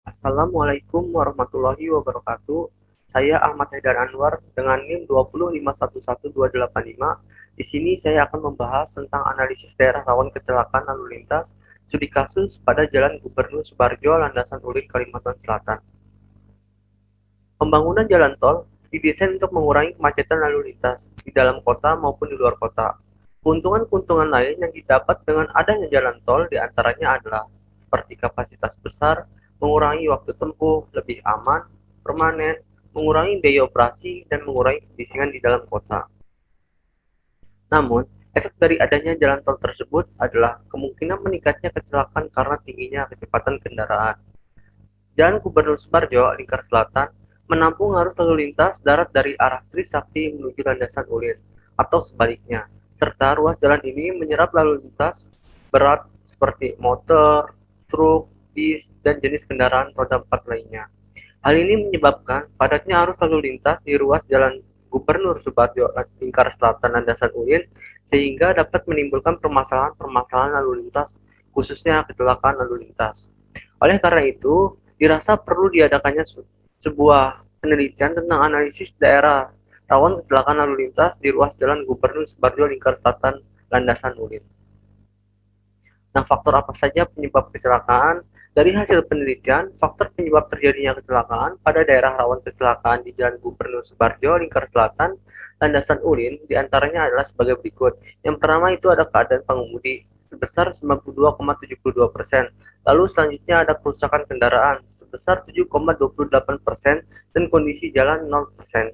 Assalamualaikum warahmatullahi wabarakatuh. Saya Ahmad Haidar Anwar dengan NIM 205111285. Di sini saya akan membahas tentang analisis daerah rawan kecelakaan lalu lintas studi kasus pada Jalan Gubernur Subarjo, Landasan Ulin, Kalimantan Selatan. Pembangunan jalan tol didesain untuk mengurangi kemacetan lalu lintas di dalam kota maupun di luar kota. Keuntungan-keuntungan lain yang didapat dengan adanya jalan tol diantaranya adalah seperti kapasitas besar, mengurangi waktu tempuh, lebih aman, permanen, mengurangi biaya operasi, dan mengurangi kebisingan di dalam kota. Namun, efek dari adanya jalan tol tersebut adalah kemungkinan meningkatnya kecelakaan karena tingginya kecepatan kendaraan. Jalan Gubernur Subarjo, Lingkar Selatan, menampung arus lalu lintas darat dari arah Trisakti menuju Landasan Ulin, atau sebaliknya, serta ruas jalan ini menyerap lalu lintas berat seperti motor, truk, bis, dan jenis kendaraan roda 4 lainnya. Hal ini menyebabkan padatnya arus lalu lintas di ruas jalan Gubernur Subarjo Lingkar Selatan Landasan Ulin sehingga dapat menimbulkan permasalahan-permasalahan lalu lintas khususnya kecelakaan lalu lintas. Oleh karena itu, dirasa perlu diadakannya sebuah penelitian tentang analisis daerah rawan kecelakaan lalu lintas di ruas jalan Gubernur Subarjo Lingkar Selatan Landasan Ulin. Nah, faktor apa saja penyebab kecelakaan? Dari hasil penelitian, faktor penyebab terjadinya kecelakaan pada daerah rawan kecelakaan di Jalan Gubernur Subarjo, Lingkar Selatan, Landasan Ulin, diantaranya adalah sebagai berikut. Yang pertama itu ada keadaan pengemudi sebesar 92,72%. Lalu selanjutnya ada kerusakan kendaraan sebesar 7,28% dan kondisi jalan 0%.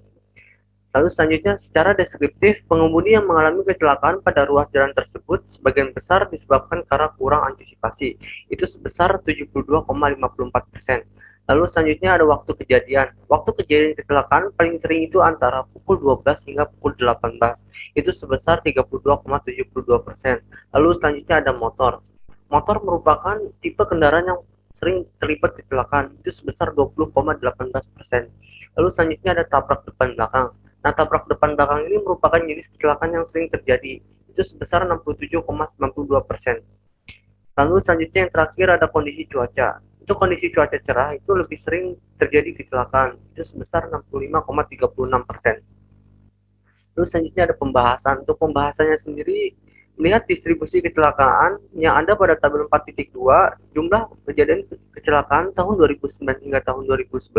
Lalu selanjutnya, secara deskriptif, pengemudi yang mengalami kecelakaan pada ruas jalan tersebut sebagian besar disebabkan karena kurang antisipasi, itu sebesar 72,54%. Lalu selanjutnya ada waktu kejadian. Waktu kejadian kecelakaan paling sering itu antara pukul 12 hingga pukul 18, itu sebesar 32,72%. Lalu selanjutnya ada motor. Motor merupakan tipe kendaraan yang sering terlibat kecelakaan, itu sebesar 20,18%. Lalu selanjutnya ada tabrak depan belakang. Nah, tabrak depan belakang ini merupakan jenis kecelakaan yang sering terjadi, itu sebesar 67,92%. Lalu selanjutnya yang terakhir ada kondisi cuaca. Itu kondisi cuaca cerah itu lebih sering terjadi kecelakaan, itu sebesar 65,36%. Terus selanjutnya ada pembahasan. Untuk pembahasannya sendiri, melihat distribusi kecelakaan yang ada pada tabel 4.2, jumlah kejadian kecelakaan tahun 2009 hingga tahun 2011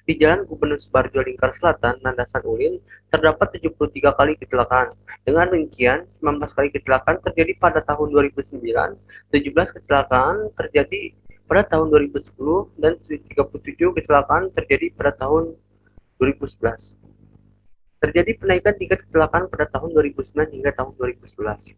di Jalan Gubernur Subarjo Lingkar Selatan, Landasan Ulin, terdapat 73 kali kecelakaan. Dengan rincian, 19 kali kecelakaan terjadi pada tahun 2009, 17 kecelakaan terjadi pada tahun 2010, dan 37 kecelakaan terjadi pada tahun 2011. Terjadi penaikan tingkat kecelakaan pada tahun 2009 hingga tahun 2011.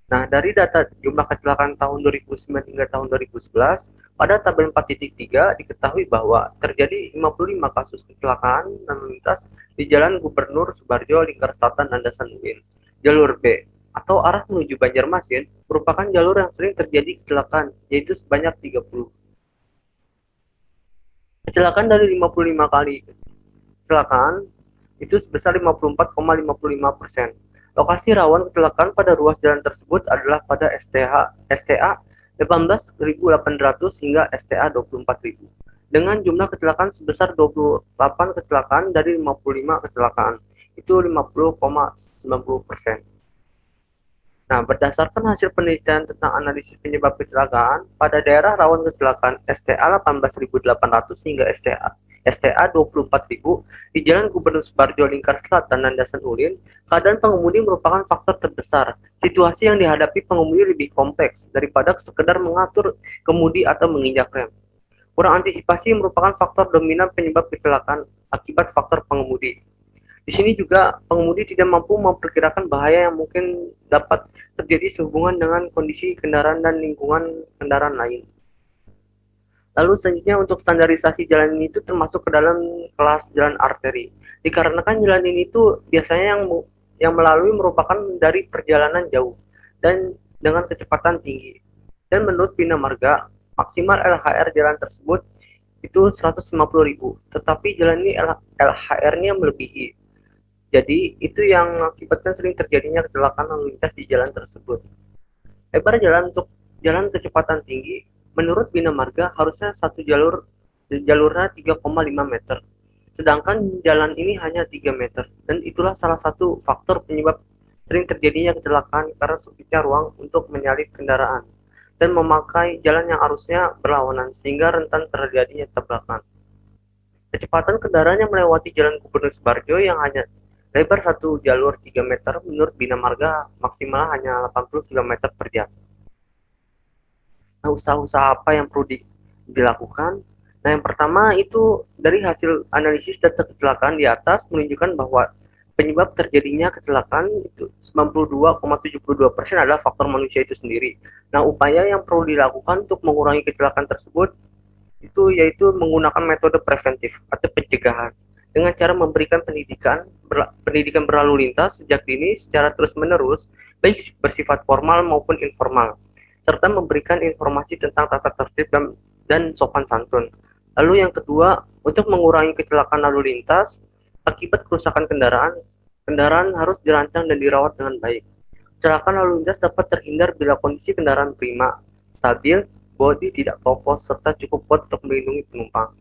Nah, dari data jumlah kecelakaan tahun 2009 hingga tahun 2011, pada tabel 4.3 diketahui bahwa terjadi 55 kasus kecelakaan lalu lintas di Jalan Gubernur Subarjo Lingkar Selatan Landasan UIN. Jalur B atau arah menuju Banjarmasin merupakan jalur yang sering terjadi kecelakaan, yaitu sebanyak 30. Kecelakaan dari 55 kali kecelakaan itu sebesar 54,55%. Lokasi rawan kecelakaan pada ruas jalan tersebut adalah pada STA 18.800 hingga STA 24.000. Dengan jumlah kecelakaan sebesar 28 kecelakaan dari 55 kecelakaan, itu 50,90%. Nah, berdasarkan hasil penelitian tentang analisis penyebab kecelakaan, pada daerah rawan kecelakaan STA 18.800 hingga STA 24.000 di Jalan Gubernur Subarjo Lingkar Selatan Landasan Ulin, keadaan pengemudi merupakan faktor terbesar. Situasi yang dihadapi pengemudi lebih kompleks daripada sekedar mengatur kemudi atau menginjak rem. Kurang antisipasi merupakan faktor dominan penyebab kecelakaan akibat faktor pengemudi. Di sini juga pengemudi tidak mampu memperkirakan bahaya yang mungkin dapat terjadi sehubungan dengan kondisi kendaraan dan lingkungan kendaraan lain. Lalu selanjutnya untuk standarisasi jalan ini itu termasuk ke dalam kelas jalan arteri. Dikarenakan jalan ini itu biasanya yang melalui merupakan dari perjalanan jauh dan dengan kecepatan tinggi. Dan menurut Bina Marga, maksimal LHR jalan tersebut itu 150.000, tetapi jalan ini LHR-nya melebihi. Jadi, itu yang mengakibatkan sering terjadinya kecelakaan lalu lintas di jalan tersebut. Lebar jalan untuk jalan kecepatan tinggi Menurut Bina Marga, harusnya jalurnya 3,5 meter. Sedangkan jalan ini hanya 3 meter. Dan itulah salah satu faktor penyebab sering terjadinya kecelakaan karena sempitnya ruang untuk menyalip kendaraan dan memakai jalan yang arusnya berlawanan sehingga rentan terjadinya tabrakan. Kecepatan kendaraan yang melewati Jalan Gubernur Subarjo yang hanya lebar satu jalur 3 meter menurut Bina Marga maksimal hanya 80 km per jam. Nah, usaha-usaha apa yang perlu dilakukan? Nah, yang pertama itu dari hasil analisis data kecelakaan di atas menunjukkan bahwa penyebab terjadinya kecelakaan itu 92,72% adalah faktor manusia itu sendiri. Nah, upaya yang perlu dilakukan untuk mengurangi kecelakaan tersebut itu yaitu menggunakan metode preventif atau pencegahan dengan cara memberikan pendidikan berlalu lintas sejak dini secara terus-menerus, baik bersifat formal maupun informal, serta memberikan informasi tentang tata tertib dan sopan santun. Lalu yang kedua, untuk mengurangi kecelakaan lalu lintas akibat kerusakan kendaraan, kendaraan harus dirancang dan dirawat dengan baik. Kecelakaan lalu lintas dapat terhindar bila kondisi kendaraan prima, stabil, bodi tidak kopos, serta cukup kuat untuk melindungi penumpang.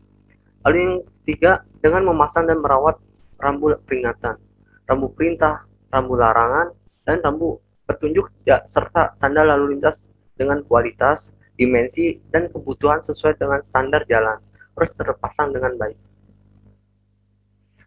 Lalu yang ketiga, dengan memasang dan merawat rambu peringatan, rambu perintah, rambu larangan, dan rambu petunjuk serta tanda lalu lintas dengan kualitas, dimensi, dan kebutuhan sesuai dengan standar jalan harus terpasang dengan baik.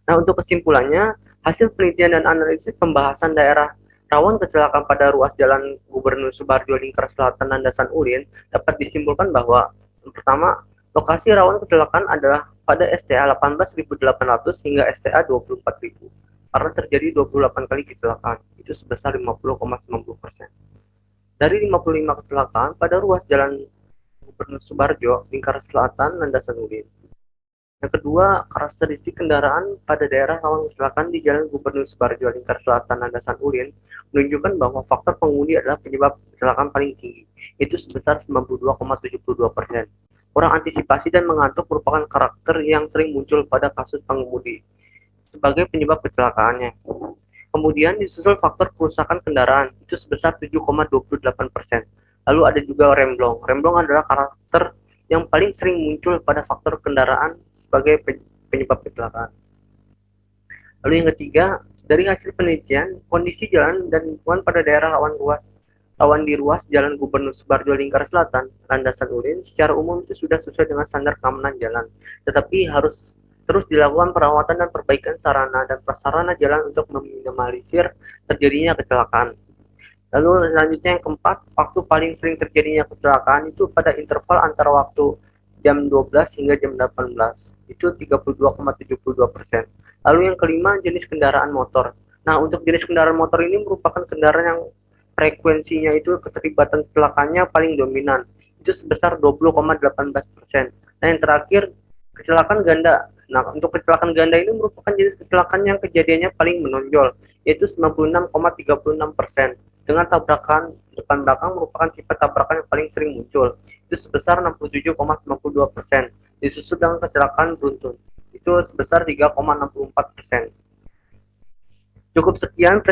Nah, untuk kesimpulannya, hasil penelitian dan analisis pembahasan daerah rawan kecelakaan pada ruas Jalan Gubernur Subarjo Lingkar Selatan Landasan Ulin dapat disimpulkan bahwa pertama, lokasi rawan kecelakaan adalah pada STA 18.800 hingga STA 24.000 karena terjadi 28 kali kecelakaan, itu sebesar 50,90%. Dari 55 kecelakaan pada ruas Jalan Gubernur Subarjo Lingkar Selatan Landasan Ulin. Yang kedua, karakteristik kendaraan pada daerah rawan kecelakaan di Jalan Gubernur Subarjo Lingkar Selatan Landasan Ulin menunjukkan bahwa faktor pengemudi adalah penyebab kecelakaan paling tinggi, yaitu sebesar 92,72%. Kurang antisipasi dan mengantuk merupakan karakter yang sering muncul pada kasus pengemudi sebagai penyebab kecelakaannya. Kemudian disusul faktor kerusakan kendaraan, itu sebesar 7,28%. Lalu ada juga remblong. Remblong adalah karakter yang paling sering muncul pada faktor kendaraan sebagai penyebab kecelakaan. Lalu yang ketiga, dari hasil penelitian, kondisi jalan dan lingkungan pada daerah rawan di ruas Jalan Gubernur Subarjo Lingkar Selatan, Landasan Ulin, secara umum itu sudah sesuai dengan standar keamanan jalan, tetapi harus terus dilakukan perawatan dan perbaikan sarana dan prasarana jalan untuk meminimalisir terjadinya kecelakaan. Lalu selanjutnya yang keempat, waktu paling sering terjadinya kecelakaan itu pada interval antara waktu jam 12 hingga jam 18. Itu 32,72%. Lalu yang kelima, jenis kendaraan motor. Nah, untuk jenis kendaraan motor ini merupakan kendaraan yang frekuensinya itu keterlibatan kecelakaannya paling dominan. Itu sebesar 20,18%. Nah, yang terakhir, kecelakaan ganda. Nah, untuk kecelakaan ganda ini merupakan jenis kecelakaan yang kejadiannya paling menonjol, yaitu 96,36%. Dengan tabrakan depan belakang merupakan tipe tabrakan yang paling sering muncul, itu sebesar 67,92%, disusul dengan kecelakaan beruntun, itu sebesar 3,64%. Cukup sekian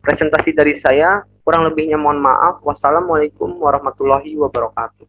presentasi dari saya, kurang lebihnya mohon maaf. Wassalamualaikum warahmatullahi wabarakatuh.